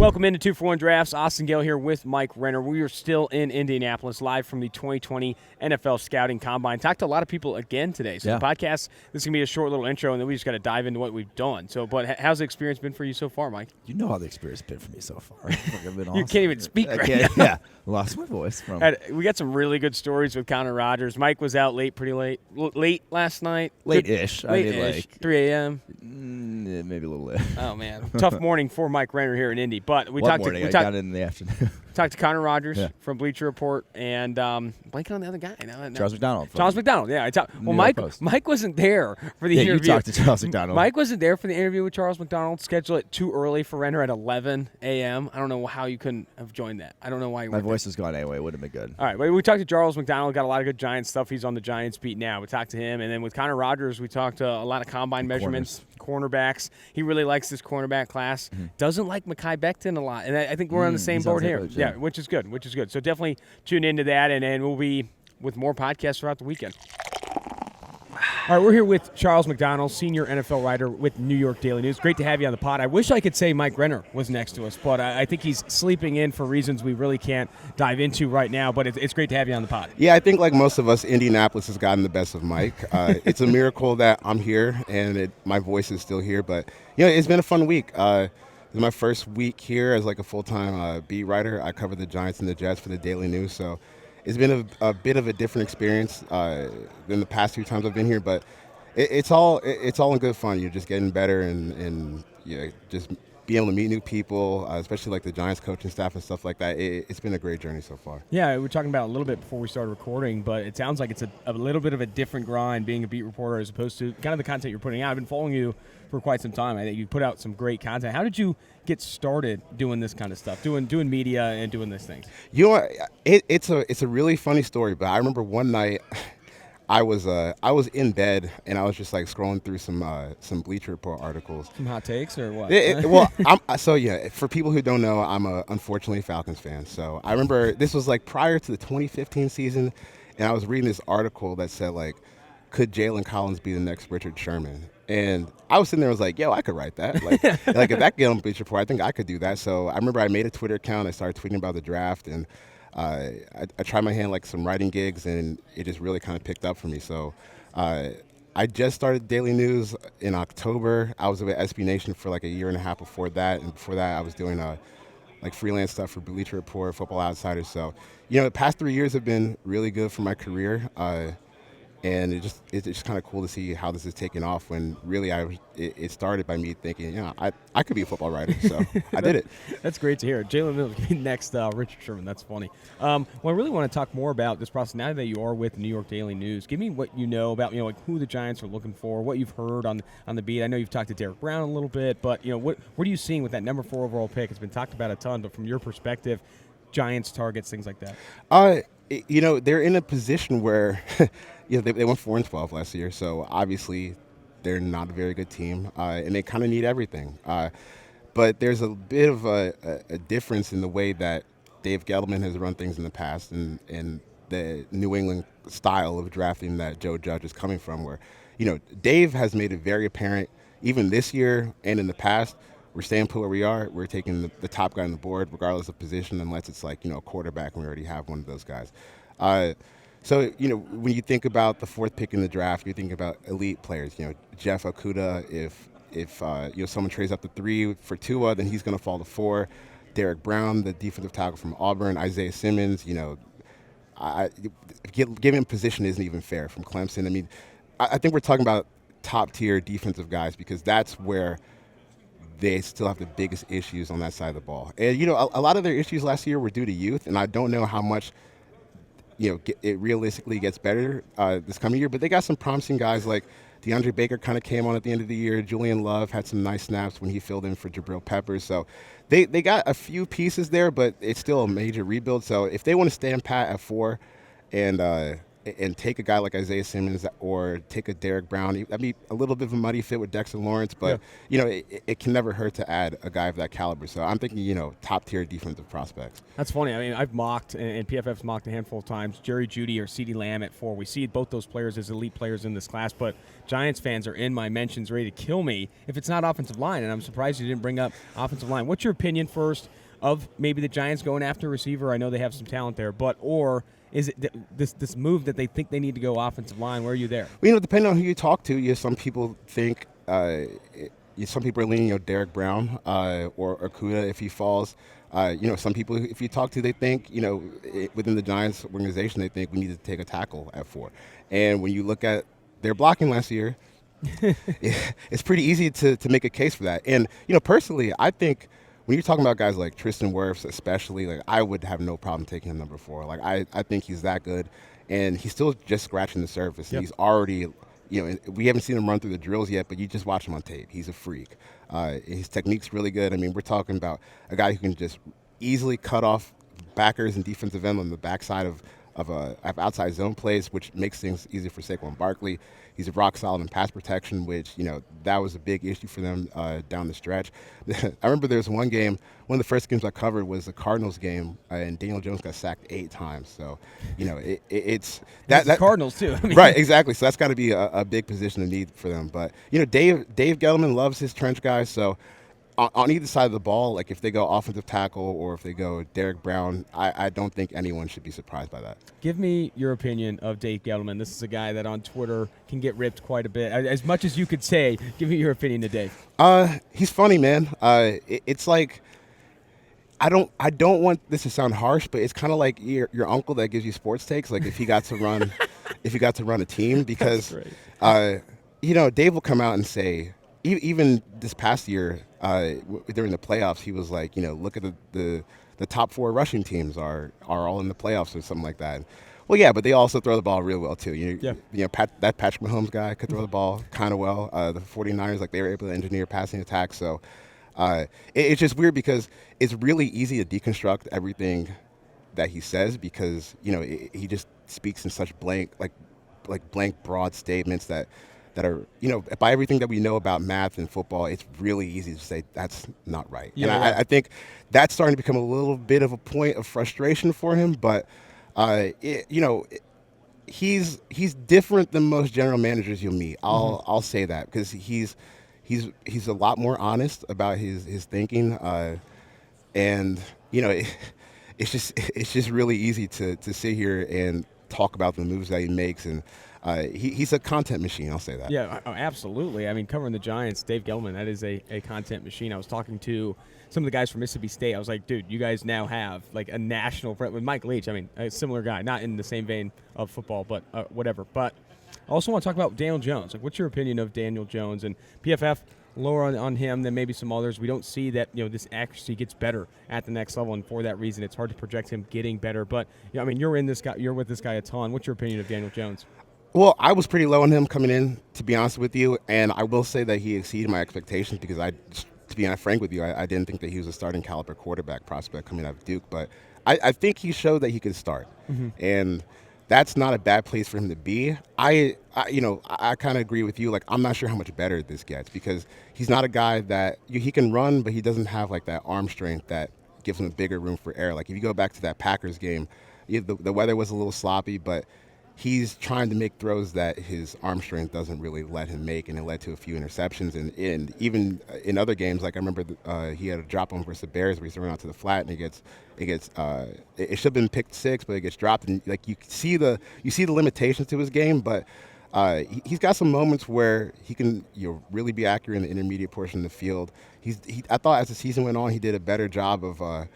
Welcome into 2-for-1 Drafts. Austin Gayle here with Mike Renner. We are still in Indianapolis, live from the 2020 NFL Scouting Combine. Talked to a lot of people again today. So the podcast, this is going to be a short little intro, and then we just got to dive into what we've done. But how's the experience been for you so far, Mike? You know how the experience has been for me so far. I've been awesome. You can't even speak right now. Yeah, lost my voice. We got some really good stories with Connor Rodgers. Mike was out pretty late last night. Late-ish. Late-ish, 3 a.m. Maybe a little late. Oh, man. Tough morning for Mike Renner here in Indy. But we talked I got in the afternoon. Talked to Connor Rodgers from Bleacher Report and blanking on the other guy. No. Charles McDonald. Charles McDonald, yeah. Mike wasn't there for the interview. You talked to Charles McDonald. Mike wasn't there for the interview with Charles McDonald. Scheduled it too early for Renner at 11 a.m. I don't know how you couldn't have joined that. I don't know why you My weren't voice there. was gone anyway. It would have been good. All right, but we talked to Charles McDonald. Got a lot of good Giants stuff. He's on the Giants beat now. We talked to him. And then with Connor Rodgers, we talked a lot of combine measurements, cornerbacks. He really likes this cornerback class. Doesn't like Mekhi Becton a lot. And I think we're on the same board here. Yeah, which is good. So definitely tune into that, and we'll be with more podcasts throughout the weekend. All right, we're here with Charles McDonald, senior NFL writer with New York Daily News. Great to have you on the pod. I wish I could say Mike Renner was next to us, but I think he's sleeping in for reasons we really can't dive into right now, but it's great to have you on the pod. Yeah, I think like most of us, Indianapolis has gotten the best of Mike. It's a miracle that I'm here and my voice is still here, but it's been a fun week. This is my first week here as like a full-time beat writer. I cover the Giants and the Jets for the Daily News, so it's been a bit of a different experience than the past few times I've been here, but it's all in good fun. You're just getting better and just being able to meet new people, especially like the Giants coaching staff and stuff like that. It's been a great journey so far. Yeah, we were talking about it a little bit before we started recording, but it sounds like it's a little bit of a different grind being a beat reporter as opposed to kind of the content you're putting out. I've been following you for quite some time. I think you put out some great content. How did you get started doing this kind of stuff, doing media and doing these things? It's a really funny story, but I remember one night I was in bed and I was just like scrolling through some Bleacher Report articles. Some hot takes or what? For people who don't know, I'm unfortunately Falcons fan. So I remember this was like prior to the 2015 season, and I was reading this article that said like, could Jalen Collins be the next Richard Sherman? And I was sitting there and was like, yo, I could write that. Like if that get on Bleacher Report, I think I could do that. So I remember I made a Twitter account. I started tweeting about the draft, and I tried my hand like some writing gigs, and it just really kind of picked up for me. So I just started Daily News in October. I was with SB Nation for like a year and a half before that, and before that I was doing like freelance stuff for Bleacher Report, Football Outsiders. So the past 3 years have been really good for my career. And it's just kind of cool to see how this is taking off when really it started by me thinking, I could be a football writer, so I did it. That's great to hear. Jalen Mills next, Richard Sherman. That's funny. Well, I really want to talk more about this process now that you are with New York Daily News. Give me what you know about like who the Giants are looking for, what you've heard on the beat. I know you've talked to Derek Brown a little bit, but what are you seeing with that number 4 overall pick? It's been talked about a ton, but from your perspective, Giants targets, things like that. They're in a position where they went 4-12 last year, so obviously they're not a very good team, and they kind of need everything. But there's a bit of a difference in the way that Dave Gettleman has run things in the past and the New England style of drafting that Joe Judge is coming from, where, Dave has made it very apparent, even this year and in the past, we're staying put where we are. We're taking the top guy on the board, regardless of position, unless it's like, a quarterback, and we already have one of those guys. So, when you think about the 4th pick in the draft, you think about elite players. Jeff Okudah, if someone trades up to 3 for Tua, then he's going to fall to 4. Derek Brown, the defensive tackle from Auburn. Isaiah Simmons, giving him position isn't even fair from Clemson. I mean, I think we're talking about top-tier defensive guys because that's where they still have the biggest issues on that side of the ball. And, a lot of their issues last year were due to youth, and I don't know how much it realistically gets better this coming year. But they got some promising guys like DeAndre Baker kind of came on at the end of the year. Julian Love had some nice snaps when he filled in for Jabril Peppers. So they got a few pieces there, but it's still a major rebuild. So if they want to stand pat at 4 and and take a guy like Isaiah Simmons or take a Derek Brown. I mean, a little bit of a muddy fit with Dexter Lawrence, but it can never hurt to add a guy of that caliber. So I'm thinking, top tier defensive prospects. That's funny. I mean, I've mocked, and PFF's mocked a handful of times, Jerry Jeudy or CeeDee Lamb at 4. We see both those players as elite players in this class, but Giants fans are in my mentions ready to kill me if it's not offensive line, and I'm surprised you didn't bring up offensive line. What's your opinion first of maybe the Giants going after a receiver? I know they have some talent there, or is it this move that they think they need to go offensive line? Where are you there? Well, depending on who you talk to, some people think some people are leaning, Derek Brown or Okudah if he falls. Some people, if you talk to, they think, within the Giants organization, they think we need to take a tackle at 4. And when you look at their blocking last year, it's pretty easy to make a case for that. And, personally, I think when you're talking about guys like Tristan Wirfs especially, like, I would have no problem taking him number 4. Like, I think he's that good. And he's still just scratching the surface. And he's already, we haven't seen him run through the drills yet, but you just watch him on tape. He's a freak. His technique's really good. I mean, we're talking about a guy who can just easily cut off backers and defensive end on the backside of outside zone plays, which makes things easier for Saquon Barkley. He's rock solid in pass protection, which, that was a big issue for them down the stretch. I remember there was one game, one of the first games I covered was the Cardinals game, and Daniel Jones got sacked 8 times. So, it's that Cardinals too. I mean. Right, exactly. So that's got to be a big position of need for them. But, Dave Gettleman loves his trench guys, so on either side of the ball, like if they go offensive tackle or if they go Derek Brown, I don't think anyone should be surprised by that. Give me your opinion of Dave Gettleman. This is a guy that on Twitter can get ripped quite a bit. As much as you could say, give me your opinion of Dave. He's funny, man. It's like I don't want this to sound harsh, but it's kind of like your uncle that gives you sports takes. Like if he got to run, a team, because Dave will come out and say. Even this past year, during the playoffs, he was like, look at the top 4 rushing teams are all in the playoffs or something like that. Well, yeah, but they also throw the ball real well too. That Patrick Mahomes guy could throw the ball kind of well. The 49ers, like they were able to engineer passing attacks. So it's just weird because it's really easy to deconstruct everything that he says because he just speaks in such blank broad statements that are, by everything that we know about math and football, it's really easy to say that's not right. Yeah, and I think that's starting to become a little bit of a point of frustration for him. But, he's different than most general managers you'll meet. I'll say that because he's a lot more honest about his thinking. And, it's just really easy to sit here and talk about the moves that he makes and. He's a content machine, I'll say that. Yeah, absolutely. I mean, covering the Giants, Dave Gettleman, that is a content machine. I was talking to some of the guys from Mississippi State. I was like, dude, you guys now have like a national friend with Mike Leach. I mean, a similar guy, not in the same vein of football, but whatever. But I also want to talk about Daniel Jones. Like, what's your opinion of Daniel Jones? And PFF lower on him than maybe some others. We don't see that this accuracy gets better at the next level, and for that reason, it's hard to project him getting better. But you're with this guy a ton. What's your opinion of Daniel Jones? Well, I was pretty low on him coming in, to be honest with you, and I will say that he exceeded my expectations because to be frank with you, I didn't think that he was a starting caliber quarterback prospect coming out of Duke, but I think he showed that he could start, and that's not a bad place for him to be. I kind of agree with you. Like, I'm not sure how much better this gets because he's not a guy that he can run, but he doesn't have like that arm strength that gives him a bigger room for error. Like if you go back to that Packers game, the weather was a little sloppy, but he's trying to make throws that his arm strength doesn't really let him make, and it led to a few interceptions. And even in other games, like I remember he had a drop on versus the Bears where he's thrown out to the flat, and it should have been picked 6, but it gets dropped. And like you see the limitations to his game, but he's got some moments where he can really be accurate in the intermediate portion of the field. I thought as the season went on, he did a better job of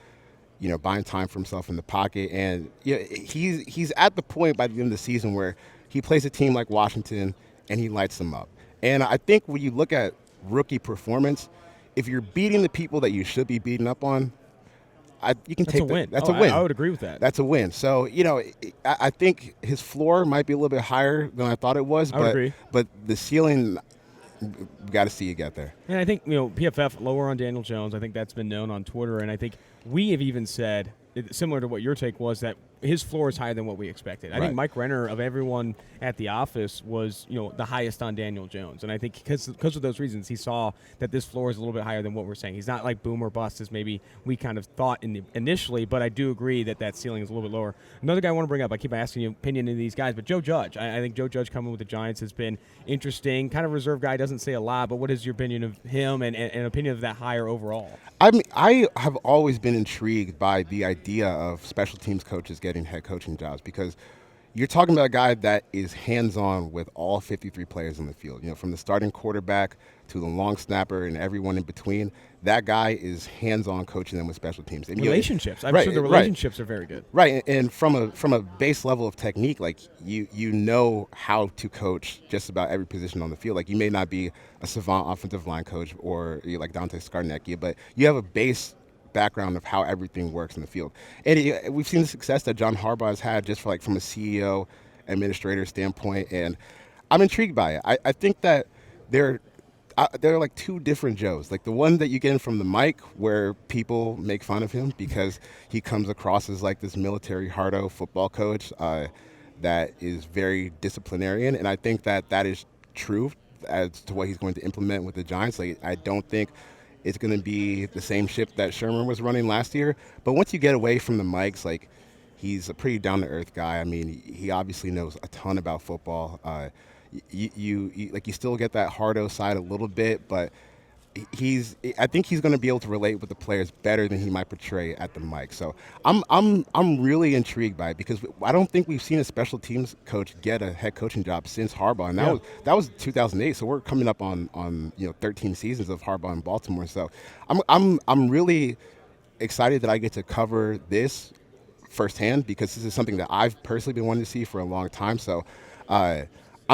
buying time for himself in the pocket. And he's at the point by the end of the season where he plays a team like Washington and he lights them up. And I think when you look at rookie performance, if you're beating the people that you should be beating up on, you can take a win. That's a win. I would agree with that. That's a win. So, I think his floor might be a little bit higher than I thought it was. I would agree. But the ceiling, we got to see you get there. And I think, PFF lower on Daniel Jones. I think that's been known on Twitter. And I think we have even said, similar to what your take was, that his floor is higher than what we expected. I think Mike Renner, of everyone at the office, was the highest on Daniel Jones, and I think because of those reasons, he saw that this floor is a little bit higher than what we're saying. He's not like boom or bust as maybe we kind of thought initially, but I do agree that ceiling is a little bit lower. Another guy I want to bring up, I keep asking your opinion of these guys, but Joe Judge. I think Joe Judge coming with the Giants has been interesting. Kind of reserve guy, doesn't say a lot, but what is your opinion of him and opinion of that hire overall? I mean, I have always been intrigued by the idea of special teams coaches getting head coaching jobs because you're talking about a guy that is hands-on with all 53 players on the field. From the starting quarterback to the long snapper and everyone in between. That guy is hands-on coaching them with special teams. And, relationships. I'm sure the relationships are very good. Right, and from a base level of technique, like you know how to coach just about every position on the field. Like you may not be a savant offensive line coach or like Dante Scarnecchia, but you have a base background of how everything works in the field. And we've seen the success that John Harbaugh has had just from a CEO, administrator standpoint, and I'm intrigued by it. I think that there are like two different Joes. Like the one that you get in from the mic where people make fun of him because he comes across as like this military hardo football coach that is very disciplinarian, and I think that is true as to what he's going to implement with the Giants. Like I don't think it's going to be the same ship that Sherman was running last year. But once you get away from the mics, like he's a pretty down-to-earth guy. I mean, he obviously knows a ton about football. You still get that hardo side a little bit, but I think he's going to be able to relate with the players better than he might portray at the mic. So I'm really intrigued by it because I don't think we've seen a special teams coach get a head coaching job since Harbaugh, and that was 2008. So we're coming up on 13 seasons of Harbaugh in Baltimore. So I'm really excited that I get to cover this firsthand because this is something that I've personally been wanting to see for a long time. So I'm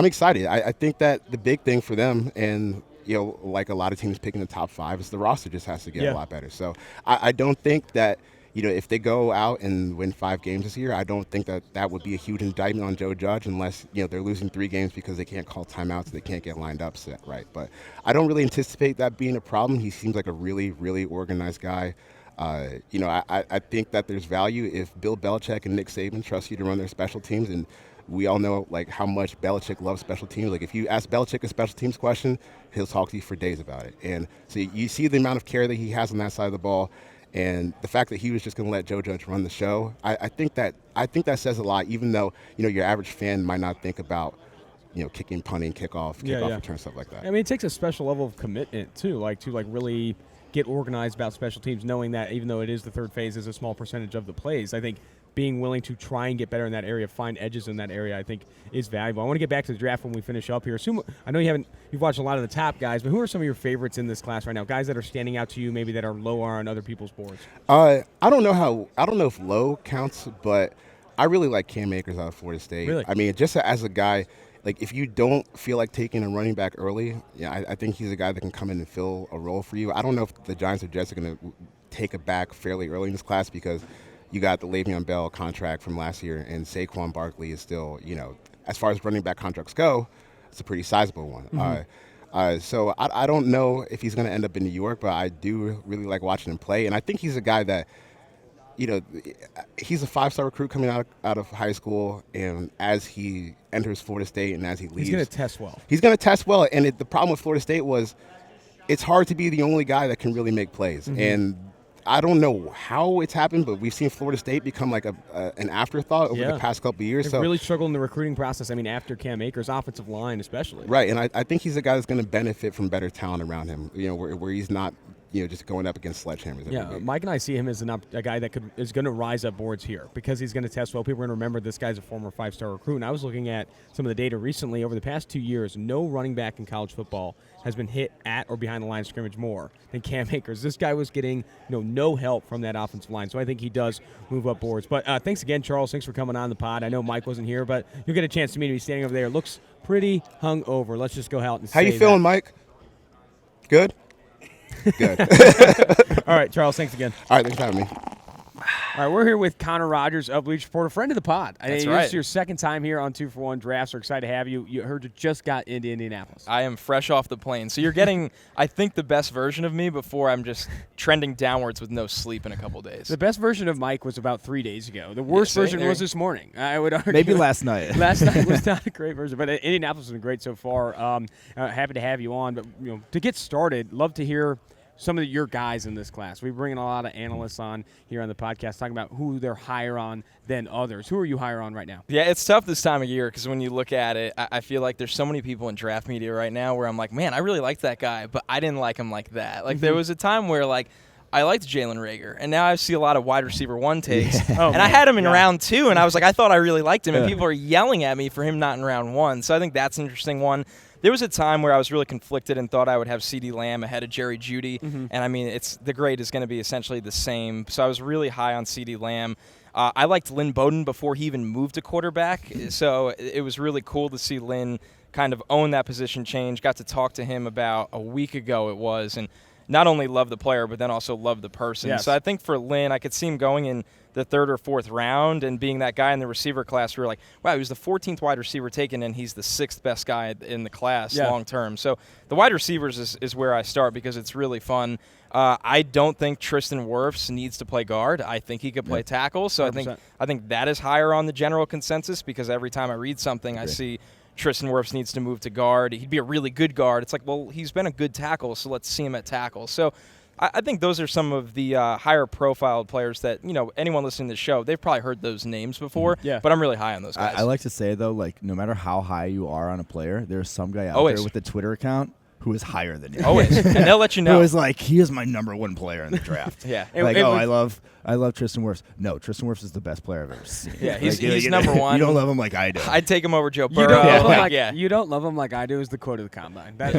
excited. I think that the big thing for them and like a lot of teams picking the top 5 is the roster just has to get a lot better. So I don't think that, if they go out and win 5 games this year, I don't think that would be a huge indictment on Joe Judge unless, they're losing 3 games because they can't call timeouts, they can't get lined up set right. But I don't really anticipate that being a problem. He seems like a really, really organized guy. I think that there's value if Bill Belichick and Nick Saban trust you to run their special teams, and we all know like how much Belichick loves special teams. Like if you ask Belichick a special teams question, he'll talk to you for days about it. And so you see the amount of care that he has on that side of the ball, and the fact that he was just going to let Joe Judge run the show. I think that says a lot. Even though your average fan might not think about kicking, punting, kickoff return, stuff like that. I mean, it takes a special level of commitment too, to really get organized about special teams, knowing that even though it is the third phase, is a small percentage of the plays. I think being willing to try and get better in that area, find edges in that area, I think is valuable. I want to get back to the draft when we finish up here. I know you've watched a lot of the top guys, but who are some of your favorites in this class right now? Guys that are standing out to you, maybe that are lower on other people's boards. I don't know if low counts, but I really like Cam Akers out of Florida State. Really? I mean, just as a guy, like if you don't feel like taking a running back early, I think he's a guy that can come in and fill a role for you. I don't know if the Giants or Jets are going to take a back fairly early in this class because you got the Le'Veon Bell contract from last year, and Saquon Barkley is still, as far as running back contracts go, it's a pretty sizable one. Mm-hmm. So I don't know if he's going to end up in New York, but I do really like watching him play, and I think he's a guy that, he's a 5-star recruit coming out of high school, and as he enters Florida State and as he leaves, he's going to test well. He's going to test well, and the problem with Florida State was it's hard to be the only guy that can really make plays, mm-hmm. and I don't know how it's happened, but we've seen Florida State become like an afterthought over the past couple of years. They've really struggled in the recruiting process. I mean, after Cam Akers, offensive line especially. Right, and I think he's a guy that's going to benefit from better talent around him, where he's not just going up against sledgehammers. Yeah, Mike and I see him as a guy that is going to rise up boards here because he's going to test well. People are going to remember this guy's a former 5-star recruit. And I was looking at some of the data recently. Over the past 2 years, no running back in college football has been hit at or behind the line of scrimmage more than Cam Akers. This guy was getting no help from that offensive line, so I think he does move up boards. But thanks again, Charles. Thanks for coming on the pod. I know Mike wasn't here, but you'll get a chance to meet him. He's standing over there. Looks pretty hungover. Let's just go out and How you feeling, Mike? Good? Good. All right, Charles, thanks again. All right, thanks for having me. All right, we're here with Connor Rodgers of Bleacher Report, a friend of the pod. That's right. right. This is your second time here on 2-for-1 Drafts. We're excited to have you. You heard you just got into Indianapolis. I am fresh off the plane. So you're getting, I think, the best version of me before I'm just trending downwards with no sleep in a couple days. The best version of Mike was about 3 days ago. The worst version was this morning. I would argue. Maybe last night. Last night was not a great version, but Indianapolis has been great so far. Happy to have you on. But to get started, love to hear some of your guys in this class. We bring in a lot of analysts on here on the podcast talking about who they're higher on than others. Who are you higher on right now? Yeah, it's tough this time of year because when you look at it, I feel like there's so many people in draft media right now where I'm like, man, I really liked that guy, but I didn't like him like that. Like there was a time where like I liked Jalen Reagor, and now I see a lot of wide receiver 1 takes. And I had him in round 2, and I was like, I thought I really liked him, and people are yelling at me for him not in round 1. So I think that's an interesting one. There was a time where I was really conflicted and thought I would have CeeDee Lamb ahead of Jerry Jeudy, and I mean, the grade is going to be essentially the same. So I was really high on CeeDee Lamb. I liked Lynn Bowden before he even moved to quarterback, so it was really cool to see Lynn kind of own that position change. Got to talk to him about a week ago it was, and not only love the player, but then also love the person. Yes. So I think for Lynn, I could see him going in the 3rd or 4th round and being that guy in the receiver class where you're like, wow, he was the 14th wide receiver taken, and he's the 6th best guy in the class long term. So the wide receivers is where I start because it's really fun. I don't think Tristan Wirfs needs to play guard. I think he could play tackle. So 100%. I think that is higher on the general consensus because every time I read something, I see Tristan Wirfs needs to move to guard. He'd be a really good guard. It's like, well, he's been a good tackle, so let's see him at tackle. So I think those are some of the higher profiled players that, anyone listening to the show, they've probably heard those names before, but I'm really high on those guys. I like to say, though, like, no matter how high you are on a player, there's some guy out Always. there with a Twitter account who is higher than you. Always. And they'll let you know. Who is like, he is my number 1 player in the draft. Yeah. Like, I love Tristan Wirfs. No, Tristan Wirfs is the best player I've ever seen. Yeah, he's Like, number 1. You don't love him like I do. I'd take him over Joe You Burrow. don't, love him Like, you don't love him like I do is the quote of the combine. That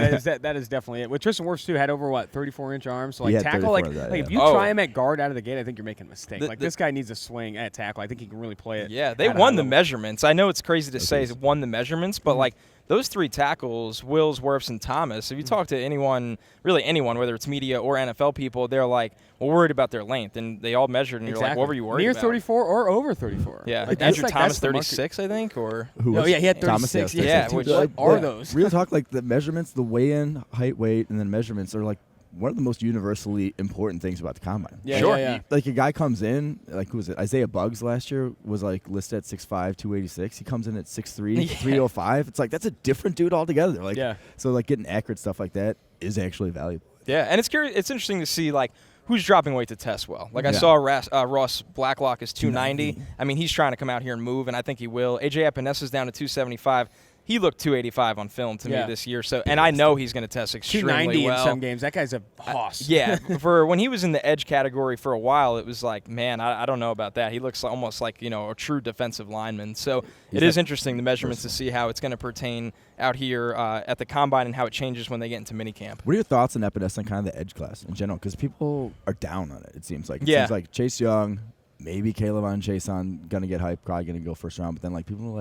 is definitely it. With Tristan Wirfs, too, had over, 34-inch arms. So, like, tackle, like if you try him at guard out of the gate, I think you're making a mistake. This guy needs a swing at tackle. I think he can really play it. Yeah, they won the measurements. I know it's crazy to say they won the measurements, but, like, those 3 tackles, Wills, Wirfs, and Thomas, if you talk to anyone, really anyone, whether it's media or NFL people, they're like, we're worried about their length. And they all measured, and you're like, what were you worried about? Near 34 or over 34. Yeah. Like Andrew Thomas, 36, I think, or? Who was? Oh, yeah, he had 36. Thomas, yeah. What are those? Real talk, like, the measurements, the weigh-in, height, weight, and then measurements are, like, one of the most universally important things about the combine. Yeah, sure. Yeah. Like, a guy comes in, like, who was it? Isaiah Buggs last year was, like, listed at 6'5", 286. He comes in at 6'3", 305. It's like, that's a different dude altogether. Like, so, like, getting accurate stuff like that is actually valuable. Yeah, and it's interesting to see, like, who's dropping weight to test well. Like, I saw Ross Blacklock is 290. I mean, he's trying to come out here and move, and I think he will. A.J. Epenesa's down to 275. He looked 285 on film to me this year, so and I know he's going to test extremely 290 well. in some games. That guy's a hoss. For when he was in the edge category for a while, it was like, man, I don't know about that. He looks almost like a true defensive lineman. So it is interesting the measurements to see how it's going to pertain out here at the combine and how it changes when they get into minicamp. What are your thoughts on Epinesa and kind of the edge class in general? Because people are down on it. It seems like seems like Chase Young, maybe Caleb on Chason going to get hyped, probably going to go first round, but then like people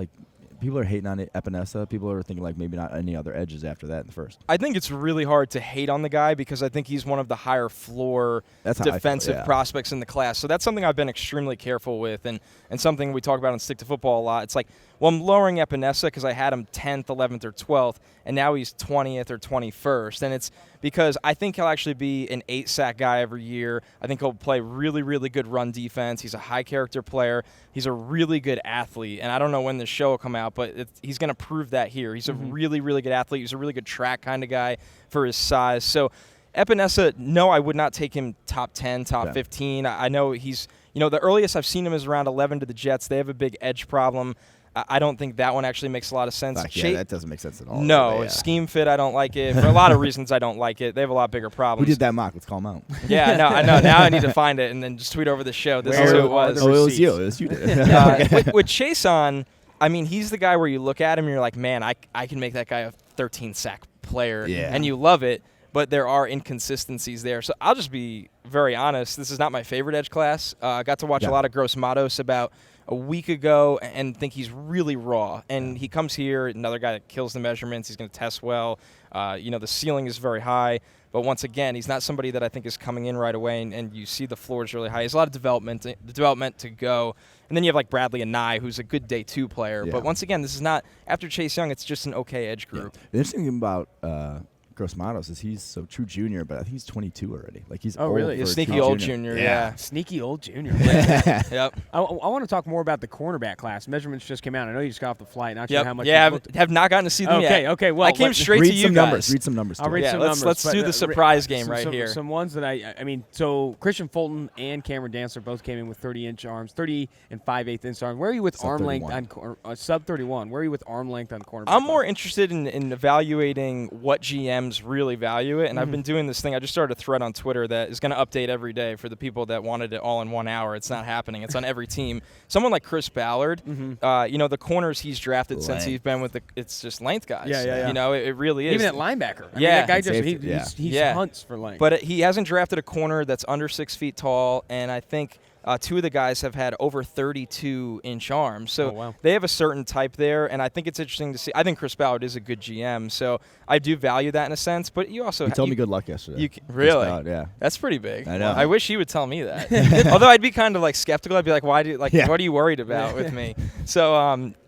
are hating on Epinesa. People are thinking like maybe not any other edges after that in the first. I think it's really hard to hate on the guy because I think he's one of the higher floor defensive prospects in the class. So that's something I've been extremely careful with and something we talk about in Stick to Football a lot. It's like, well, I'm lowering Epinesa because I had him 10th, 11th, or 12th, and now he's 20th or 21st. And it's because I think he'll actually be an 8-sack guy every year. I think he'll play really, really good run defense. He's a high-character player. He's a really good athlete. And I don't know when this show will come out, but he's going to prove that here. He's a really, really good athlete. He's a really good track kind of guy for his size. So Epinesa, no, I would not take him top 10, top 15. I know he's, the earliest I've seen him is around 11 to the Jets. They have a big edge problem. I don't think that one actually makes a lot of sense. That doesn't make sense at all. No, scheme fit, I don't like it. For a lot of reasons, I don't like it. They have a lot bigger problems. Who did that mock? Let's call him out. Yeah, no, I know. Now I need to find it and then just tweet over the show. This is who it was. Oh, it was you. It was you. Did. With Chason, I mean, he's the guy where you look at him and you're like, man, I can make that guy a 13-sack player. And you love it. But there are inconsistencies there. So I'll just be very honest. This is not my favorite edge class. I got to watch a lot of Gross Matos about a week ago and think he's really raw. And he comes here, another guy that kills the measurements. He's going to test well. The ceiling is very high. But once again, he's not somebody that I think is coming in right away, and you see the floor is really high. He has a lot of development to go. And then you have like Bradley and Nye, who's a good day 2 player. Yeah. But once again, this is not after Chase Young. It's just an okay edge group. Yeah. The interesting thing about Gross-Matos is he's so true junior, but I think he's 22 already. Like he's old really? for a Sneaky true old junior. junior. Yeah. Sneaky old junior. Yep. I want to talk more about the cornerback class. Measurements just came out. I know you just got off the flight. Not sure how much. Yeah, have not gotten to see them yet. Okay. Well, I came straight to you guys. Read some numbers. I'll read some numbers. Let's do the surprise game right here. Some ones that I mean, so Christian Fulton and Cameron Dantzler both came in with 30-inch arms, 30 and 5/8 inch arms. Where are you with arm length on sub 31? Where are you with arm length on cornerback? I'm more interested in evaluating what GMs really value it, and I've been doing this thing. I just started a thread on Twitter that is going to update every day for the people that wanted it all in 1 hour. It's not happening. It's on every team. Someone like Chris Ballard, the corners he's drafted since he's been with it's just length guys. Yeah. You know, it really is. Even at linebacker. I mean, Yeah. that guy just he hunts for length. But he hasn't drafted a corner that's under 6 feet tall, and I think 2 of the guys have had over 32-inch arms. So they have a certain type there, and I think it's interesting to see. I think Chris Ballard is a good GM, so I do value that in a sense. But you also told me good luck yesterday. Really? Ballard, yeah. That's pretty big. I know. I wish he would tell me that. Although I'd be kind of like skeptical. I'd be like, what are you worried about with me? So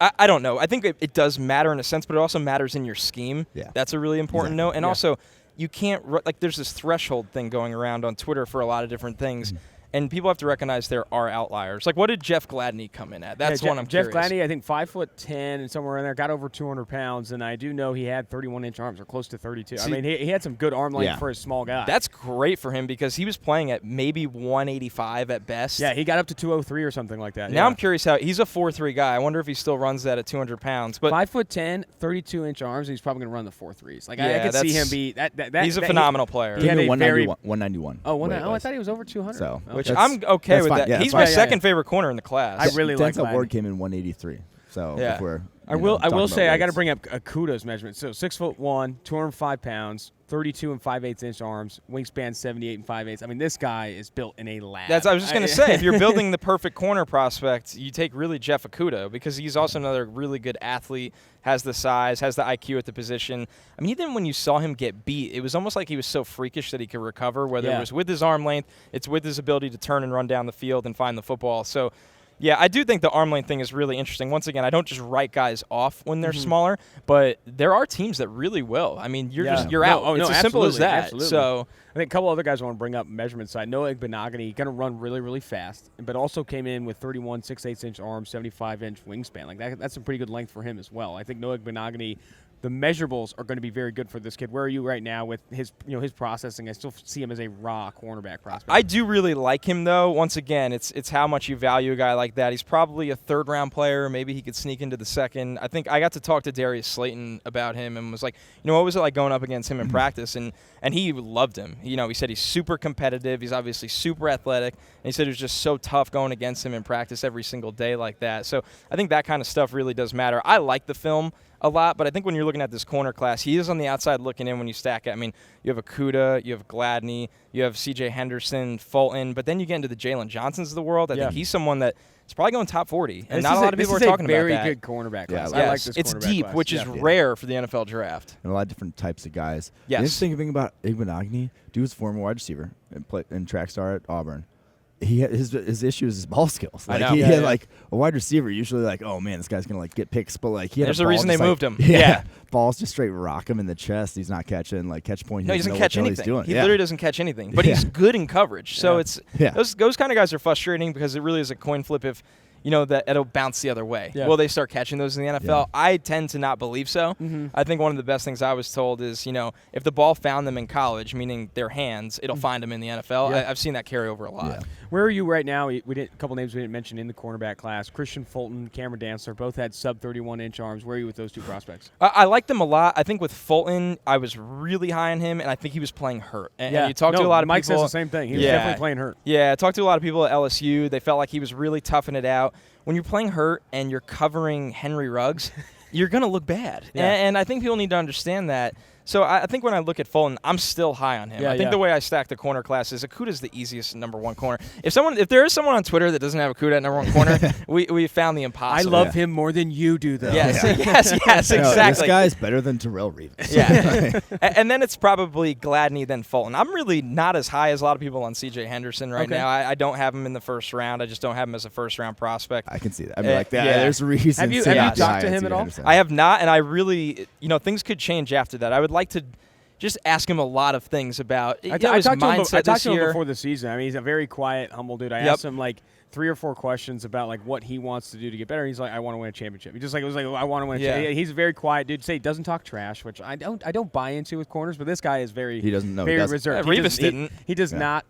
I don't know. I think it does matter in a sense, but it also matters in your scheme. Yeah. That's a really important note. And also, you can't there's this threshold thing going around on Twitter for a lot of different things. And people have to recognize there are outliers. Like, what did Jeff Gladney come in at? That's one I'm Jeff curious. Gladney, I think 5'10" and somewhere in there, got over 200 pounds, and I do know he had 31-inch arms or close to 32. I mean, he had some good arm length for a small guy. That's great for him because he was playing at maybe 185 at best. Yeah, he got up to 203 or something like that. Now I'm curious how he's a 4'3" guy. I wonder if he still runs that at 200 pounds. But 5'10", 32-inch arms, and he's probably going to run the 4.3s. Like I could see him be that. He's a phenomenal player. He had a 191. I thought he was over 200. So, which I'm okay with that. Yeah, he's my second favorite corner in the class. I really like Denzel Ward came in 183. So if we're I will say I got to bring up Akuda's measurement. So 6'1", 205 pounds, 32 and 5/8 inch arms, wingspan 78 and 5/8. I mean, this guy is built in a lab. I was just going to say, if you're building the perfect corner prospect, you take really Jeff Okudah because he's also another really good athlete, has the size, has the IQ at the position. I mean, even when you saw him get beat, it was almost like he was so freakish that he could recover, whether it was with his arm length, it's with his ability to turn and run down the field and find the football. So, yeah, I do think the arm length thing is really interesting. Once again, I don't just write guys off when they're smaller, but there are teams that really will. I mean, you're out. It's as simple as that. Absolutely. So I think a couple other guys I want to bring up measurement side. Noah Igbenogany, going to run really, really fast, but also came in with 31 6/8 inch arms, 75-inch wingspan. Like that's a pretty good length for him as well. I think Noah Igbenogany, the measurables are going to be very good for this kid. Where are you right now with his processing? I still see him as a raw cornerback prospect. I do really like him, though. Once again, it's how much you value a guy like that. He's probably a third-round player. Maybe he could sneak into the second. I think I got to talk to Darius Slayton about him and was like, what was it like going up against him in practice? And he loved him. He said he's super competitive. He's obviously super athletic. And he said it was just so tough going against him in practice every single day like that. So I think that kind of stuff really does matter. I like the film a lot, but I think when you're looking at this corner class, he is on the outside looking in when you stack it. I mean, you have Okudah, you have Gladney, you have C.J. Henderson, Fulton, but then you get into the Jalen Johnsons of the world. I think he's someone that is probably going top 40, and not a lot of people are talking about that. This is a very good cornerback class. Yeah, I like this it's cornerback deep, class. which is rare for the NFL draft. And a lot of different types of guys. Yes. The interesting thing about Igbenogany, dude was a former wide receiver and track star at Auburn. His issue is his ball skills. Like, he had like a wide receiver usually like, oh man, this guy's gonna get picks, but like he had there's a reason they moved him. Yeah, balls just straight rock him in the chest. He's not catching catch point. No, he doesn't catch anything. He literally doesn't catch anything. But he's good in coverage. So it's those kind of guys are frustrating because it really is a coin flip if that it'll bounce the other way. Yeah. Will they start catching those in the NFL? Yeah. I tend to not believe so. Mm-hmm. I think one of the best things I was told is, if the ball found them in college, meaning their hands, it'll find them in the NFL. Yeah. I've seen that carry over a lot. Yeah. Where are you right now? We did a couple names we didn't mention in the cornerback class. Christian Fulton, Cameron Dantzler, both had sub 31-inch arms. Where are you with those two prospects? I like them a lot. I think with Fulton, I was really high on him, and I think he was playing hurt. And you talk to a lot of Mike people. Mike says the same thing. He was definitely playing hurt. Yeah, I talked to a lot of people at LSU. They felt like he was really toughing it out. When you're playing hurt and you're covering Henry Ruggs, you're going to look bad. Yeah. And I think people need to understand that. So I think when I look at Fulton, I'm still high on him. Yeah, I think the way I stack the corner class is Okuda's the easiest number one corner. If there is someone on Twitter that doesn't have Okuda at number one corner, we found the impossible. I love him more than you do, though. Yes, yes, exactly. No, this guy's better than Terrell Reeves. Yeah. And then it's probably Gladney, then Fulton. I'm really not as high as a lot of people on C.J. Henderson right now. I don't have him in the first round. I just don't have him as a first-round prospect. I can see that. I mean, there's reasons. Have you talked to him at all? Henderson. I have not, and I really, things could change after that. I would like to just ask him a lot of things about his mindset I talked to this him year. Before the season. I mean, he's a very quiet, humble dude. I asked him like 3 or 4 questions about like what he wants to do to get better. He's like, I want to win a championship. He just like it was like, I want to win a championship. He's a very quiet dude. Say he doesn't talk trash, which I don't buy into with corners, but this guy is very reserved. Reeves didn't. He does not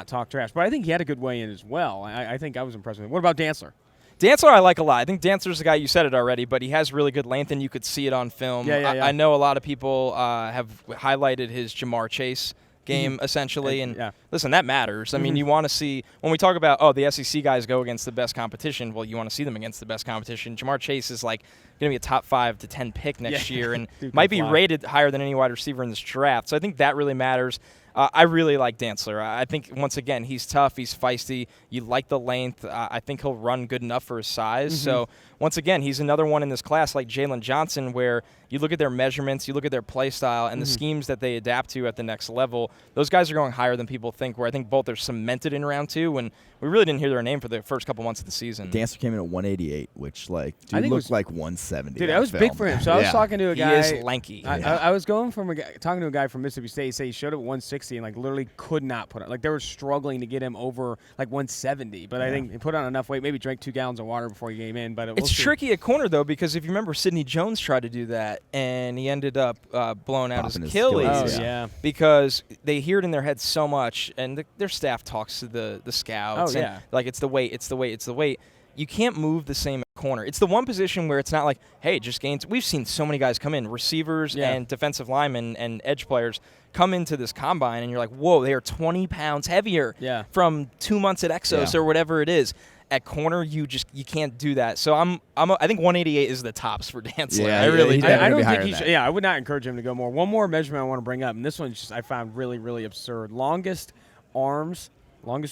talk trash. But I think he had a good way in as well. I think I was impressed with him. What about Dantzler? Dantzler I like a lot. I think Dantzler's the guy, you said it already, but he has really good length, and you could see it on film. I know a lot of people have highlighted his Jamar Chase game, essentially. And listen, that matters. I mean, you want to see – when we talk about, the SEC guys go against the best competition, well, you want to see them against the best competition. Jamar Chase is like going to be a top 5 to 10 pick next year and might be rated higher than any wide receiver in this draft. So I think that really matters. I really like Dantzler. I think, once again, he's tough. He's feisty. You like the length. I think he'll run good enough for his size. So, once again, he's another one in this class like Jalen Johnson where you look at their measurements, you look at their play style, and the schemes that they adapt to at the next level. Those guys are going higher than people think, where I think both are cemented in round 2, when we really didn't hear their name for the first couple months of the season. Dantzler came in at 188, which, like, dude looked like 170. Dude, that was big for him. So I was talking to a guy. He is lanky. I was talking to a guy from Mississippi State. He said he showed up at 160 and, like, literally could not put it. Like, they were struggling to get him over, like, 170. But I think he put on enough weight, maybe drank 2 gallons of water before he came in. But it's tricky at corner, though, because if you remember, Sidney Jones tried to do that, and he ended up blowing out his Achilles. Because they hear it in their head so much, and their staff talks to the scouts. Like, it's the weight, it's the weight, it's the weight. You can't move the same corner. It's the one position where it's not like, hey, just gains. We've seen so many guys come in, receivers and defensive linemen and edge players come into this combine, and you're like, whoa, they are 20 pounds heavier from 2 months at Exos or whatever it is. At corner, you can't do that. So I think 188 is the tops for Dantzler. Yeah, I don't think he should. Yeah, I would not encourage him to go more. One more measurement I want to bring up, and this one I found really, really absurd. Longest arms,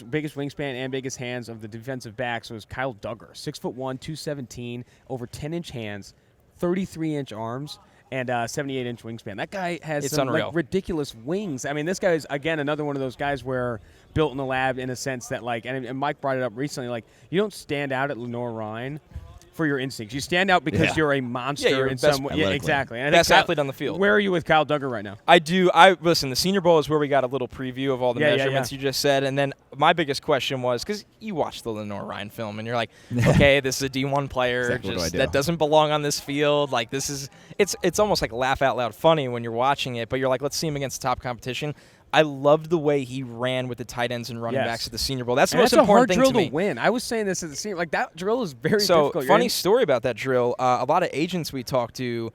biggest wingspan, and biggest hands of the defensive backs was Kyle Duggar, 6'1", 217, over 10-inch hands, 33-inch arms, and 78-inch wingspan. That guy has some ridiculous wings. I mean, this guy is, again, another one of those guys where built in the lab in a sense that, like, and Mike brought it up recently, like, you don't stand out at Lenoir-Rhyne for your instincts. You stand out because you're a monster in some way. Yeah, exactly. And best athlete on the field. Where are you with Kyle Duggar right now? I do. Listen, the Senior Bowl is where we got a little preview of all the measurements you just said. And then my biggest question was, because you watch the Lenoir-Rhyne film, and you're like, okay, this is a D1 player that doesn't belong on this field. Like, this is – it's almost like laugh out loud funny when you're watching it, but you're like, let's see him against the top competition. I loved the way he ran with the tight ends and running backs at the Senior Bowl. That's the most important thing to me. That's a hard drill to win. I was saying this at the Senior. Like, that drill is very difficult. So, funny story about that drill. A lot of agents we talk to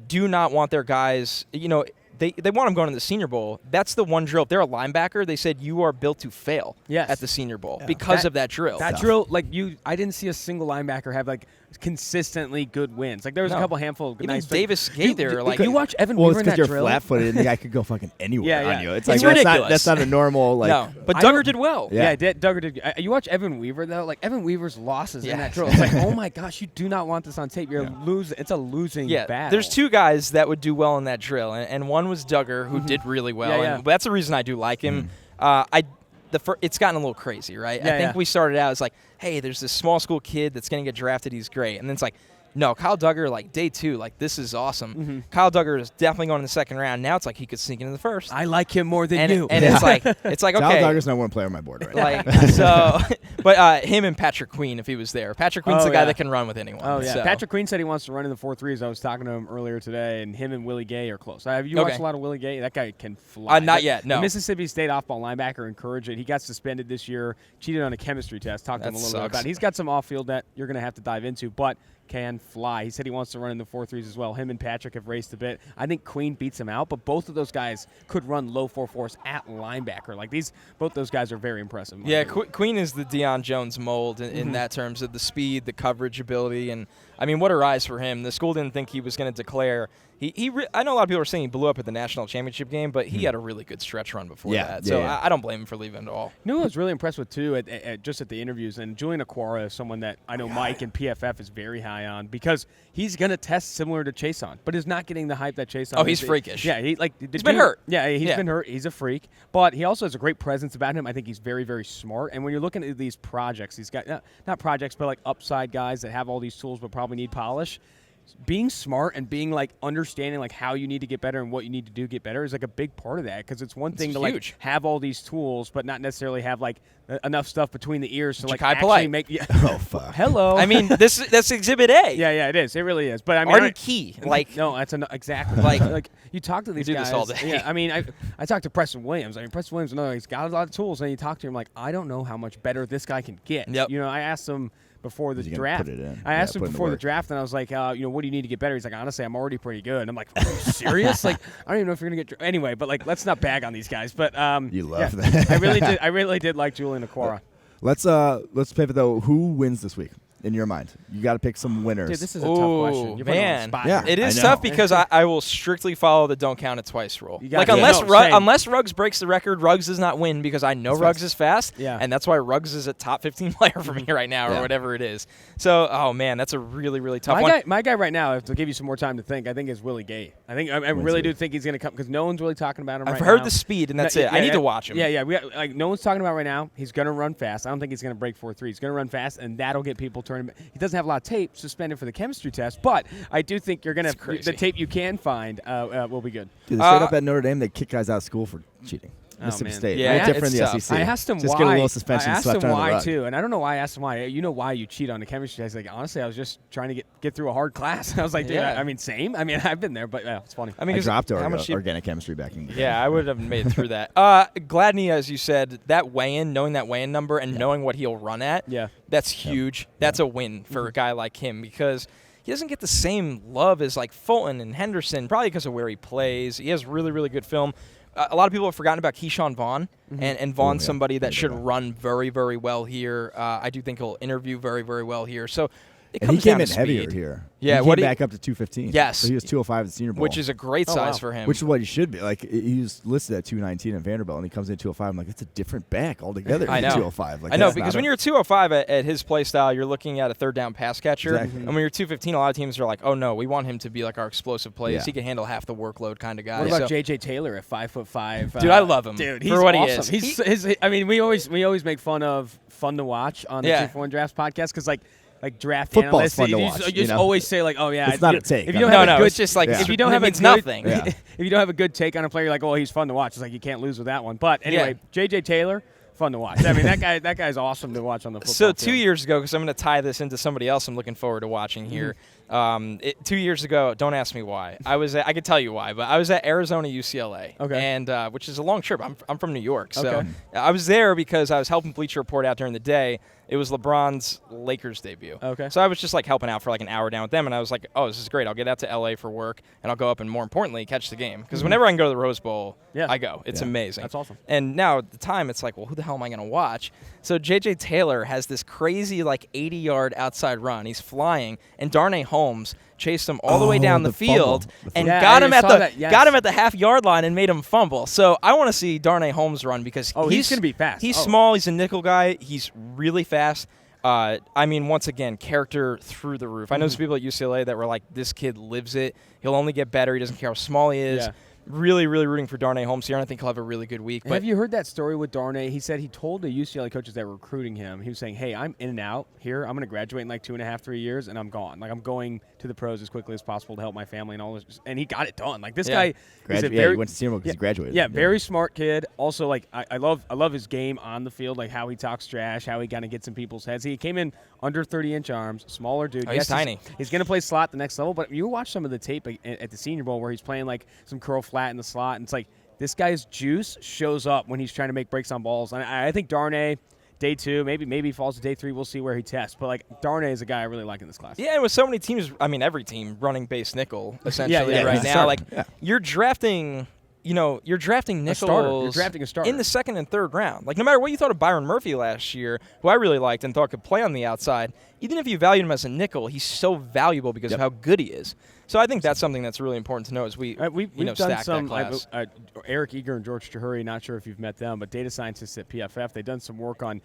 do not want their guys, they want them going to the Senior Bowl. That's the one drill. If they're a linebacker, they said you are built to fail at the Senior Bowl because of that drill. That drill, like, I didn't see a single linebacker have, like, consistently good wins. Like, there was a couple handful of nice Davis Gay there. Like, you watch Evan Weaver in that drill. Well, it's because you're flat-footed and the guy could go fucking anywhere on you. It's like, ridiculous. That's not a normal, like. No, but Duggar did well. Yeah, Duggar did. You watch Evan Weaver, though. Like, Evan Weaver's losses in that drill. It's like, oh, my gosh, you do not want this on tape. You're losing. It's a losing battle. There's 2 guys that would do well in that drill, and one was Duggar, who did really well. And that's the reason I do like him. It's gotten a little crazy, right? I think we started out as like, hey, there's this small school kid that's going to get drafted. He's great. And then it's like, no, Kyle Duggar, like, day 2, like, this is awesome. Kyle Duggar is definitely going in the second round. Now it's like he could sneak into the first. I like him more than you. And it's like, okay. Kyle Duggar's not one player on my board right now. So, but him and Patrick Queen, if he was there. Patrick Queen's the guy that can run with anyone. Oh, yeah. So. Patrick Queen said he wants to run in the 4.3s. I was talking to him earlier today, and him and Willie Gay are close. Have you watched a lot of Willie Gay? That guy can fly. Not yet, no. The Mississippi State off-ball linebacker encouraged it. He got suspended this year, cheated on a chemistry test. Talked to him a little bit about it. He's got some off-field that you're going to have to dive into, but can fly. He said he wants to run in the 4.3s as well. Him and Patrick have raced a bit. I think Queen beats him out, but both of those guys could run low 4.4s at linebacker. Like both those guys are very impressive. Yeah, Queen is the Deion Jones mold in that terms of the speed, the coverage ability, and I mean, what a rise for him. The school didn't think he was going to declare. I know a lot of people are saying he blew up at the national championship game, but he had a really good stretch run before that. So I don't blame him for leaving at all. You know who I was really impressed with, too, just at the interviews, and Julian Okwara is someone that I know Mike and PFF is very high on because he's going to test similar to Chason, but is not getting the hype that Chason is. Oh, he's freakish. Yeah, he's been hurt. Yeah, he's been hurt. He's a freak, but he also has a great presence about him. I think he's very, very smart. And when you're looking at these projects, he's got not projects, but like upside guys that have all these tools but probably need polish. Being smart and being like understanding like how you need to get better and what you need to do to get better is like a big part of that, because it's one thing to huge. like have all these tools but not necessarily have like enough stuff between the ears to like actually polite. make. Yeah. Oh fuck. Hello. I mean, that's Exhibit A. Yeah, it is. It really is. But I mean, Arden Key, like no, that's exactly like you talk to these do guys. this all day. Yeah, I mean, I talked to Preston Williams. I mean, Preston Williams, no, he's got a lot of tools, and you talk to him like, I don't know how much better this guy can get. Yep. You know, I asked him before the He's gonna draft. put it in. I asked him put in the before the work. draft, and I was like, what do you need to get better? He's like, honestly, I'm already pretty good. And I'm like, are you serious? Like, I don't even know if you're gonna get anyway. But like, let's not bag on these guys. But You love that. I really did like Julian Okwara. Let's pivot though. Who wins this week in your mind? You got to pick some winners. Dude, this is a tough question. You're putting me on the Man, spot Yeah. here. it is I know. tough because I will strictly follow the don't count it twice rule. You Like gotta- unless Yeah, no, unless Ruggs breaks the record, Ruggs does not win because I know That's Ruggs fast. is fast. Yeah. And that's why Ruggs is a top 15 player for me right now or Yeah. whatever it is. So, oh man, that's a really, really tough one. My guy right now, to give you some more time to think, I think is Willie Gay. I really do think he's going to come because no one's really talking about him I've right now. heard the speed, and that's it. I need to watch him. Yeah. We got, like no one's talking about right now. He's going to run fast. I don't think he's going to break 4.3. He's going to run fast, and that'll get people turning. He doesn't have a lot of tape suspended for the chemistry test, but I do think you're going to the tape you can find will be good. Dude, straight up at Notre Dame, they kick guys out of school for cheating. Mississippi man. State. Yeah, right different in it's the tough. SEC. I asked him Just why. get a little suspension I asked swept him under the why rug. too, and I don't know why I asked him why. You know why you cheat on the chemistry test? Like honestly, I was just trying to get through a hard class. I was like, dude, Yeah. I mean, same. I mean, I've been there, but it's funny. I mean, I 'cause dropped how much organic chemistry back in. Yeah, I would have made it through that. Gladney, as you said, that weigh-in, knowing that weigh-in number and knowing what he'll run at, that's huge. That's a win for a guy like him because he doesn't get the same love as like Fulton and Henderson, probably because of where he plays. He has really, really good film. A lot of people have forgotten about Keyshawn Vaughn, and Vaughn's somebody that should run very, very well here. I do think he'll interview very, very well here. So it And comes he came down in to heavier speed. here. Yeah, he what came he- back up to 215. Yes. So he was 205 at the Senior Bowl. Which is a great size for him. Which is what he should be. Like, he was listed at 219 in Vanderbilt, and he comes in 205. I'm like, it's a different back altogether. I know. 205. Like, I know, that's because not when you're 205 at his play style, you're looking at a third down pass catcher. Exactly. And when you're 215, a lot of teams are like, oh, no, we want him to be like our explosive plays. Yeah. He can handle half the workload kind of guy. What about So- J.J. Taylor at 5'5"? Dude, I love him Dude, for he's what he awesome. is. I mean, we always make fun of Fun to Watch on the 2-for-1 Drafts podcast because like draft Football's analysts, fun to you watch, just, you know? always say like, oh yeah, It's not a take. If you don't No, have a good, it's just like if you don't it have means a good, nothing. Yeah. if you don't have a good take on a player, you're like, oh, he's fun to watch. It's like you can't lose with that one. But anyway, J.J. Taylor, fun to watch. I mean, that guy's awesome to watch on the football So field. 2 years ago, because I'm going to tie this into somebody else I'm looking forward to watching here. 2 years ago, don't ask me why. I could tell you why, but I was at Arizona UCLA, Okay. and which is a long trip. I'm from New York, so Okay. I was there because I was helping Bleacher report out during the day. It was LeBron's Lakers debut. Okay. So I was just like helping out for like an hour down with them, and I was like, oh, this is great. I'll get out to LA for work, and I'll go up and more importantly, catch the game. Because whenever I can go to the Rose Bowl, Yeah. I go. It's amazing. That's awesome. And now at the time, it's like, well, who the hell am I going to watch? So J.J. Taylor has this crazy like 80-yard outside run. He's flying, and Darnay Holmes chased him all the way down the field fumble. and Yeah, got I him at saw the that, yes. got him at the half-yard line and made him fumble. So I want to see Darnay Holmes run because he's gonna be fast. He's Oh. small. He's a nickel guy. He's really fast. I mean, once again, character through the roof. I know some people at UCLA that were like, this kid lives it. He'll only get better. He doesn't care how small he is. Yeah. Really, really rooting for Darnay Holmes here, and I think he'll have a really good week. But have you heard that story with Darnay? He said he told the UCLA coaches that were recruiting him, he was saying, hey, I'm in and out here. I'm going to graduate in like 2.5, 3 years, and I'm gone. Like, I'm going to the pros as quickly as possible to help my family and all this. And he got it done. Like, this guy is a he very went to Senior Bowl because he graduated. Yeah, very smart kid. Also, like, I love his game on the field, like how he talks trash, how he kind of gets in people's heads. He came in under 30-inch arms, smaller dude. Oh, he's tiny. He's going to play slot the next level, but you watch some of the tape at the Senior Bowl where he's playing like some curl flat in the slot, and it's like this guy's juice shows up when he's trying to make breaks on balls. And I think Darnay day 2, maybe he falls to day 3. We'll see where he tests. But like Darnay is a guy I really like in this class. Yeah, and with so many teams, I mean every team running base nickel essentially right now. Like you're drafting. You're drafting nickels. You're drafting a starter in the 2nd and 3rd round. Like no matter what you thought of Byron Murphy last year, who I really liked and thought could play on the outside, even if you valued him as a nickel, he's so valuable because of how good he is. So I think that's something that's really important to know as we've done stack some, that class. Eric Eager and George Chahuri, not sure if you've met them, but data scientists at PFF, they've done some work on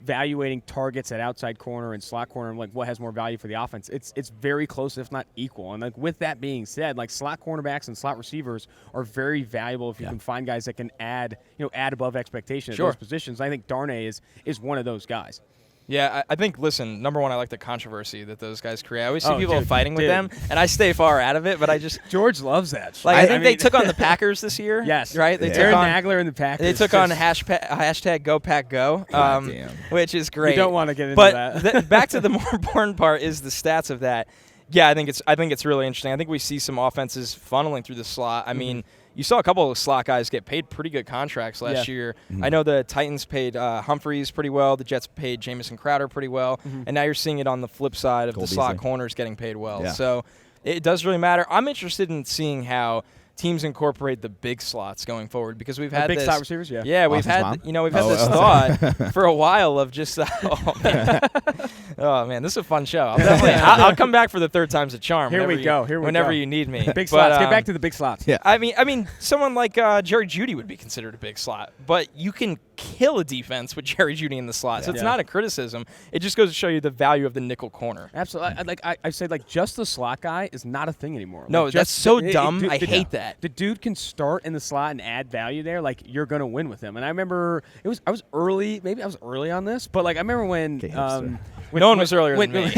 evaluating targets at outside corner and slot corner and like what has more value for the offense. It's very close, if not equal. And like with that being said, like slot cornerbacks and slot receivers are very valuable if you can find guys that can add above expectation at those positions. I think Darnay is one of those guys. Yeah, I think, listen, number one, I like the controversy that those guys create. I always see people fighting with them, and I stay far out of it, but I just... George loves that. Like, I think they took on the Packers this year. Yes. Right? They took on Nagler and the Packers. They took on hashtag #GoPackGo, which is great. You don't want to get into that. But back to the more important part is the stats of that. Yeah, I think it's really interesting. I think we see some offenses funneling through the slot. I mean... You saw a couple of slot guys get paid pretty good contracts last year. I know the Titans paid Humphreys pretty well. The Jets paid Jamison Crowder pretty well. And now you're seeing it on the flip side of the slot corners getting paid well. Yeah. So it does really matter. I'm interested in seeing how teams incorporate the big slots going forward because we've had big this, slot receivers. Yeah, we've had this thought for a while of just oh man, this is a fun show. I'll come back for the 3rd time's a charm. Here we go. Whenever you need me. Big slots. Get back to the big slots. Yeah. I mean, someone like Jerry Jeudy would be considered a big slot, but you can kill a defense with Jerry Jeudy in the slot. So it's not a criticism. It just goes to show you the value of the nickel corner. Absolutely. I said just the slot guy is not a thing anymore. No, that's so dumb. I hate that. The dude can start in the slot and add value there. Like you're gonna win with him. And I remember I was early. Maybe I was early on this, but like I remember when no one was earlier than me.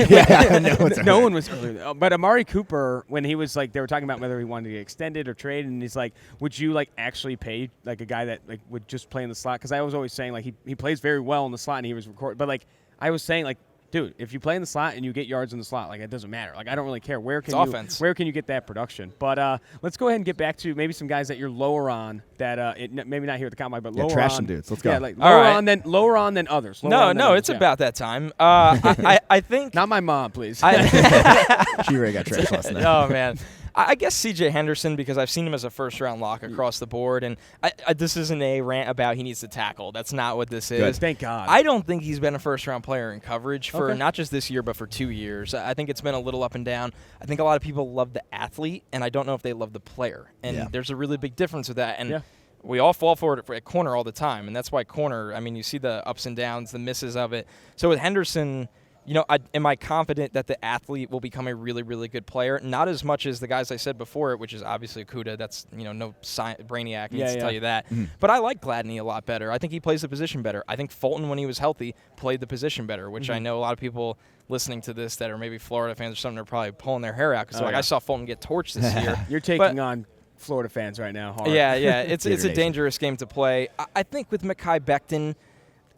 No one was earlier. But Amari Cooper, when he was like, they were talking about whether he wanted to get extended or trade, and he's like, would you like actually pay like a guy that like would just play in the slot? Because I was always saying like he plays very well in the slot and he was recorded, but like I was saying like, dude, if you play in the slot and you get yards in the slot, like it doesn't matter. Like I don't really care. Where can you get that production? But let's go ahead and get back to maybe some guys that you're lower on that maybe not here at the combine, but lower trash on. Some dudes. Let's go. Yeah, like lower on than others. It's about that time. I think not my mom, please. She already got trashed last night. Oh man. I guess C.J. Henderson, because I've seen him as a first-round lock across the board, and this isn't a rant about he needs to tackle. That's not what this is. Good. Thank God. I don't think he's been a first-round player in coverage for not just this year, but for 2 years. I think it's been a little up and down. I think a lot of people love the athlete, and I don't know if they love the player. And there's a really big difference with that. And we all fall for it at corner all the time, and that's why corner, I mean, you see the ups and downs, the misses of it. So with Henderson... am I confident that the athlete will become a really, really good player? Not as much as the guys I said before it, which is obviously Okudah. That's, no brainiac needs to tell you that. Mm-hmm. But I like Gladney a lot better. I think he plays the position better. I think Fulton, when he was healthy, played the position better, which I know a lot of people listening to this that are maybe Florida fans or something are probably pulling their hair out because I saw Fulton get torched this year. You're taking on Florida fans right now hard. Yeah. It's a dangerous game to play. I think with Mekhi Becton,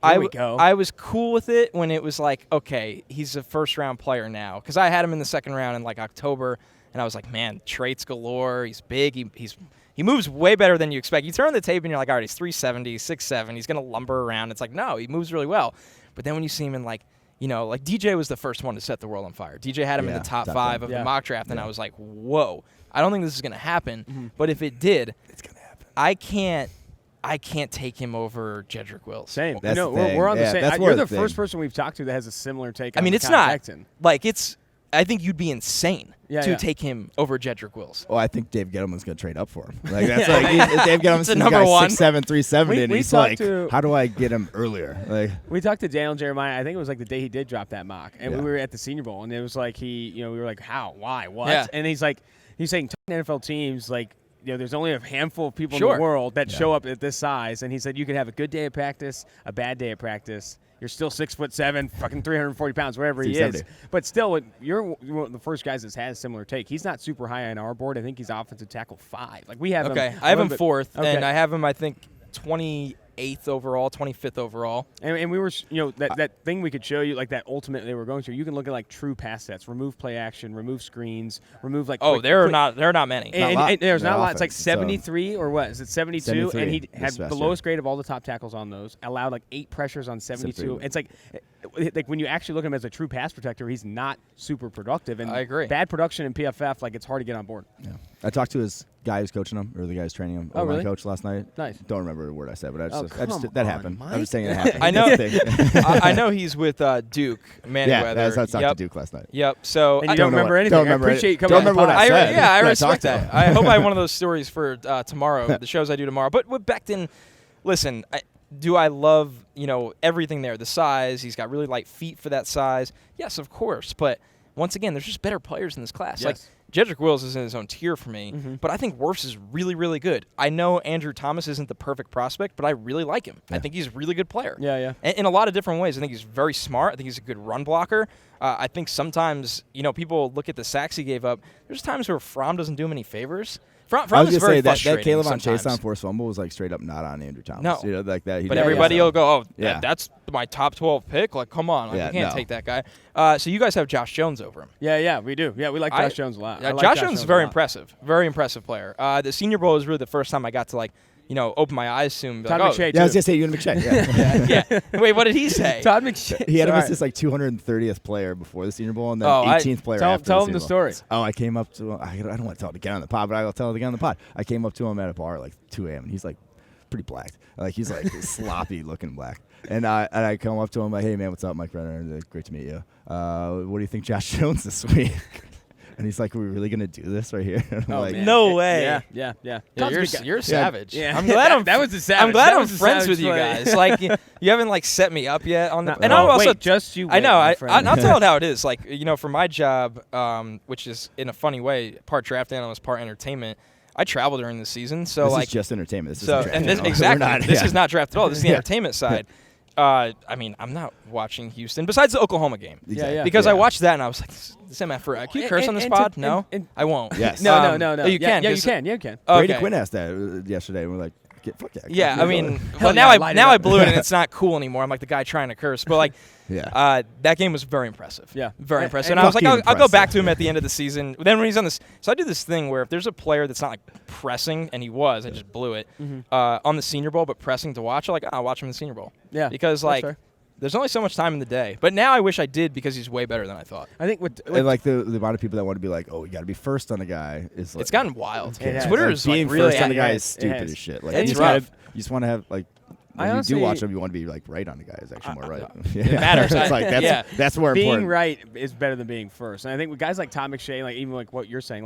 I was cool with it when it was like, okay, he's a first-round player now. Because I had him in the 2nd round in like October, and I was like, man, traits galore. He's big. He moves way better than you expect. You turn on the tape, and you're like, all right, he's 370, 6'7". He's going to lumber around. It's like, no, he moves really well. But then when you see him in like DJ was the first one to set the world on fire. DJ had him in the top 5 of the mock draft, and I was like, whoa. I don't think this is going to happen. But if it did, it's going to happen. I can't take him over Jedrick Wills. Same. That's we're on the same. You're the first person we've talked to that has a similar take on it's not. Becton. Like, I think you'd be insane to take him over Jedrick Wills. Oh, I think Dave Gettleman's going to trade up for him. Like that's like Dave Gettleman's number one. 6'7", 370, and he's like, how do I get him earlier? Like we talked to Daniel Jeremiah. I think it was like the day he did drop that mock, and we were at the Senior Bowl, and it was like we were like, how, why, what? Yeah. And he's saying NFL teams like. There's only a handful of people in the world that show up at this size, and he said you could have a good day of practice, a bad day of practice. You're still 6'7", fucking 340 pounds, wherever he is. But still, you're one of the first guys that has a similar take. He's not super high on our board. I think he's offensive tackle 5. Like we have him. Okay, I have him 4th, and I have him, I think, 28th overall, 25th overall. And we were, that thing we could show you, like that ultimate they were going to. You can look at like true pass sets, remove play action, remove screens, remove like. There are not many. And there's not a lot. It's like 73 or what? Is it 72? And he had the lowest grade of all the top tackles on those. Allowed like 8 pressures on 72. It's like when you actually look at him as a true pass protector, he's not super productive. And I agree. Bad production in PFF, like it's hard to get on board. Yeah. I talked to his guy who's coaching him, or the guy who's training him. Really? My coach last night. Nice. Don't remember the word I said, but that happened. Mike? I'm just saying it happened. I know. I know he's with Duke Manyweather. Yeah, that's how I talked to Duke last night. Yep. So and you don't remember anything. Don't remember I appreciate you coming. Don't remember what I said. I respect that. I hope I have one of those stories for tomorrow. The shows I do tomorrow. But with Becton, listen. Do I love, everything there? The size. He's got really light feet for that size. Yes, of course. But once again, there's just better players in this class. Yes. Like Jedrick Wills is in his own tier for me, but I think Wirfs is really, really good. I know Andrew Thomas isn't the perfect prospect, but I really like him. Yeah. I think he's a really good player. Yeah. In a lot of different ways. I think he's very smart. I think he's a good run blocker. I think sometimes, people look at the sacks he gave up. There's times where Fromm doesn't do him any favors. Fromm is very frustrating. That Caleb on Chase on forced fumble was like straight up not on Andrew Thomas. No. Like that. But everybody will go, that's my top 12 pick. Like, come on. You can't take that guy. So you guys have Josh Jones over him. Yeah, we do. Yeah, we like Josh Jones a lot. Josh Jones is very impressive. Very impressive player. The Senior Bowl is really the first time I got to, open my eyes to him. Todd McShea, I was going to say you and McShea. Yeah. Wait, what did he say? Todd McShea. He had him as his 230th player before the Senior Bowl and then 18th player after tell the him the Senior Bowl. story. Oh, I came up to him. I don't want to tell it again on the pod, but I will tell it again on the pod. I came up to him at a bar at 2 a.m. and he's pretty black. He's sloppy looking black. And I come up to him hey man, what's up, Mike Renner? Great to meet you. What do you think Josh Jones this week? And he's like, are we really going to do this right here? No way. Yeah. You're savage. Yeah. I'm glad that was a savage. I'm glad that I'm friends with you guys. You haven't set me up yet on the. And I'll also just you. I know. I'll tell it how it is. For my job, which is in a funny way, part draft analyst, part entertainment. I travel during the season, so this is just entertainment. This isn't draft. Exactly. This is not draft at all. This is the entertainment side. I'm not watching Houston besides the Oklahoma game. Yeah. Because I watched that and I was like, this MF for can you curse on this pod? No, I won't. Yes. No. You can. Yeah, you can. Yeah, you can. Brady Quinn asked that yesterday, and we're like, fuck that. Yeah, now I blew it and it's not cool anymore. I'm like the guy trying to curse, but that game was very impressive. Yeah, very impressive. And I was like, I'll go back to him at the end of the season. Then when he's on this, so I do this thing where if there's a player that's not pressing, and he was, I just blew it on the Senior Bowl, but pressing to watch, I'll watch him in the Senior Bowl. Yeah, because there's only so much time in the day. But now I wish I did because he's way better than I thought. I think the amount of people that want to be you got to be first on the guy is it's gotten wild. Twitter is being really first on the guy is stupid as shit. It's rough. You just want to have when you do watch him, you want to be right on the guy is actually more right. It matters. That's more being important. Being right is better than being first. And I think with guys like Tom McShea, even what you're saying,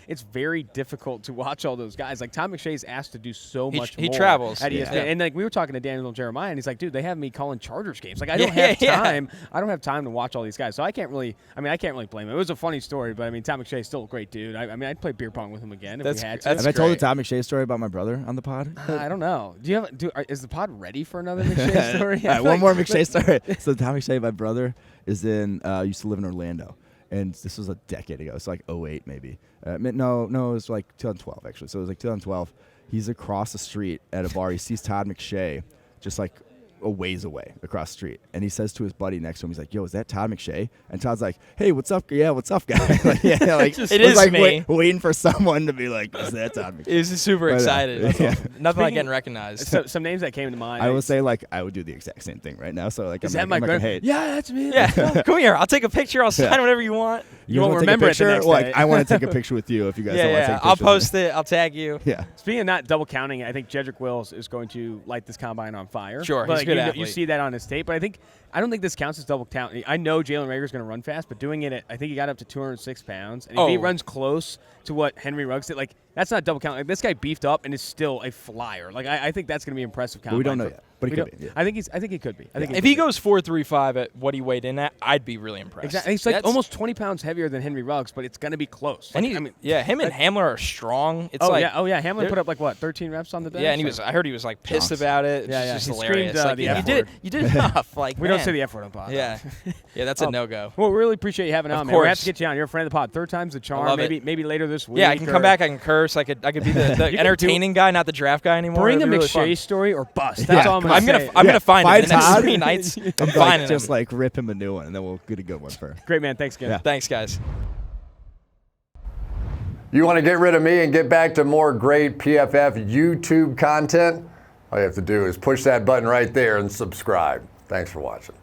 it's very difficult to watch all those guys. Tom McShea's asked to do so much more. He travels at ESPN. And we were talking to Daniel Jeremiah, and he's like, dude, they have me calling Chargers games. I don't have time. I don't have time to watch all these guys. So I can't really blame him. It was a funny story, but Tom McShea's still a great dude. I'd play beer pong with him again if we had to. Have I told the Tom McShea story about my brher on the pod? I don't know. Is the pod ready for another McShea story? All right, one more McShea story. So Tom McShea, my brother, used to live in Orlando, and this was a decade ago. It's 08 maybe. No, it was 2012 actually. So it was 2012. He's across the street at a bar. He sees Todd McShea just a ways away across the street, and he says to his buddy next to him, he's like, yo, is that Todd McShea? And Todd's like, hey, what's up? Yeah, what's up, guy? It is me. Waiting for someone to be like, is that Todd McShea? He's super excited. Nothing like getting recognized. So, some names that came to mind. I will say I would do the exact same thing right now. So is that my brother? Yeah, that's me. Yeah, come here. I'll take a picture. I'll sign whatever you want. You won't remember it the next day. I want to take a picture with you if you guys don't want to take a picture. I'll post it. I'll tag you. Yeah. Speaking of not double counting, I think Jedrick Wills is going to light this combine on fire. Sure, he's a good athlete. You see that on his tape, but I don't think this counts as double counting. I know Jalen Reagor's going to run fast, but doing it I think he got up to 206 pounds. And if he runs close to what Henry Ruggs did, that's not double counting. This guy beefed up and is still a flyer. I think that's going to be impressive. But we don't know yet. But he could be. Yeah. I think he could be. If he goes 4.35 at what he weighed in at, I'd be really impressed. Exactly. He's like almost 20 pounds heavier than Henry Ruggs, but it's going to be close. And him and Hamler are strong. It's Hamlin put up 13 reps on the bench. Yeah, and I heard he was like pissed about it. Yeah, just he hilarious. Screamed, you did enough. Like we don't say the F word on pod. Yeah, that's a no-go. Well, we really appreciate you having on, man. We have to get you on. You're a friend of the pod. Third time's the charm. Maybe later this week. Yeah, I can come back. I can curse. I could be the entertaining guy, not the draft guy anymore. Bring a McShea story or bust. That's all I'm gonna say. I'm gonna find it in the next Todd. 3 nights. I'm finding just like rip him a new one, and then we'll get a good one for. Great, man. Thanks again. Yeah. Thanks, guys. You want to get rid of me and get back to more great PFF YouTube content? All you have to do is push that button right there and subscribe. Thanks for watching.